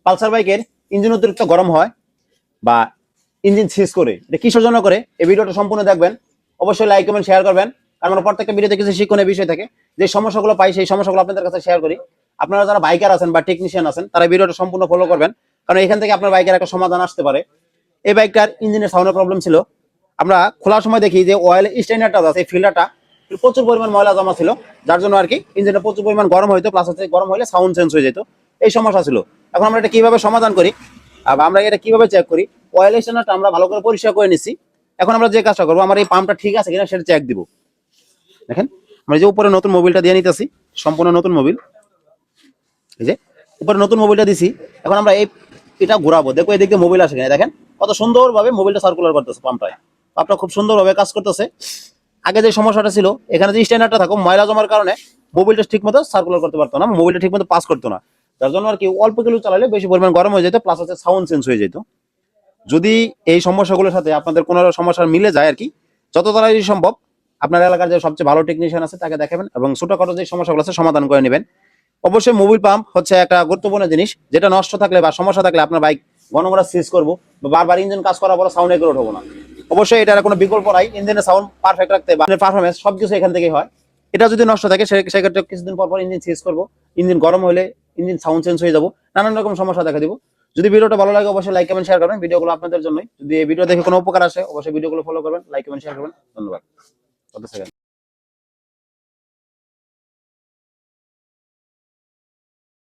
Pulsar বাইকের engine অতিরিক্ত গরম হয় বা ইঞ্জিন সিজ করে, এটা কিসের জন্য করে, এই ভিডিওটা সম্পূর্ণ দেখবেন। অবশ্যই লাইক কমেন্ট শেয়ার করবেন, কারণ আমরা প্রত্যেকটা ভিডিওতে কিছু শিক্ষণীয় বিষয় থাকে। যে সমস্যাগুলো পাই সেই সমস্যাগুলো আপনাদের কাছে শেয়ার করি। আপনারা যারা বাইকার আছেন বা টেকনিশিয়ান আছেন তারা ভিডিওটা সম্পূর্ণ ফলো করবেন, কারণ এখান থেকে আপনার বাইকের একটা সমাধান আসতে পারে। এই বাইকটার ইঞ্জিনের সাউন্ডের প্রবলেম ছিল। আমরা খোলার সময় দেখি যে অয়েল স্টেইনারটা আছে, এই ফিল্টারটা প্রচুর পরিমাণ ময়লা জমা ছিল, যার জন্য আর কি ইঞ্জিনটা প্রচুর পরিমাণ গরম হইতো, প্লাস হচ্ছে গরম হলে সাউন্ড চেঞ্জ হয়ে যেত। এই সমস্যা ছিল। এখন আমরা এটা কিভাবে সমাধান করি, আমরা এটা কিভাবে চেক করি, অয়েল স্টেইনারটা আমরা ভালো করে পরিষ্কার করে নিচ্ছি। এখন আমরা যে কাজটা করবো, আমার এই পাম্পটা ঠিক আছে কিনা সেটা চেক দিব। দেখেন আমরা যে উপরে নতুন মোবিলটা দিয়ে নিতেছি, সম্পূর্ণ নতুন মোবিল, এই যে উপরে নতুন মোবিলটা দিছি। এখন আমরা এটা ঘোরাবো, দেখো এদিকে মোবিল আসে কিনা। দেখেন কত সুন্দরভাবে মোবিলটা সার্কুলার করতেছে, পাম্পটা খুব সুন্দরভাবে কাজ করতেছে। আগে যে সমস্যাটা ছিল, এখানে যে স্ট্যান্ডার্ডটা থাকো ময়লা জমার কারণে মোবিলটা ঠিক মতো সার্কুলার করতে পারতো না, মোবিলটা ঠিক মতো পাস করতো না, যার জন্য আর কি অল্প কিলো চালালে বেশি পরিমাণ গরম হয়ে যেত, প্লাস হচ্ছে সাউন্ড চেঞ্জ হয়ে যেত। যদি এই সমস্যাগুলোর সাথে আপনাদের কোনো সমস্যা মিলে যায় আর কি, যত তাড়াতাড়ি সম্ভব আপনার এলাকার যে সবচেয়ে ভালো টেকনিশিয়ান আছে তাকে দেখাবেন এবং ছোটখাটো যে সমস্যাগুলো আছে সমাধান করে নেবেন। অবশ্যই মোবিল পাম্প হচ্ছে একটা গুরুত্বপূর্ণ জিনিস, যেটা নষ্ট থাকলে বা সমস্যা থাকলে আপনার বাইক ঘন ঘন সিজ করবো বা বারবার ইঞ্জিন কাজ করার পর সাউন্ড এগুলো উঠবো না। অবশ্যই এটার কোনো বিকল্প নাই, ইঞ্জিনের সাউন্ড পারফেক্ট রাখতে বা পারফরমেন্স সবকিছু এখান থেকেই হয়। এটা যদি নষ্ট থাকে সেক্ষেত্রে কিছুদিন পর ইঞ্জিন সিজ করবো, ইঞ্জিন গরম হলে ইঞ্জিন সাউন্ড চেঞ্জ হয়ে যাবো, নানান রকম সমস্যা দেখা দিব। যদি ভিডিওটা ভালো লাগে অবশ্যই লাইক কমেন্ট শেয়ার করবেন, ভিডিওগুলো আপনাদের জন্যই। যদি এই ভিডিও দেখে কোনো উপকার আসে অবশ্যই ভিডিওগুলো ফলো করবেন, লাইক কমেন্ট শেয়ার করবেন। ধন্যবাদ।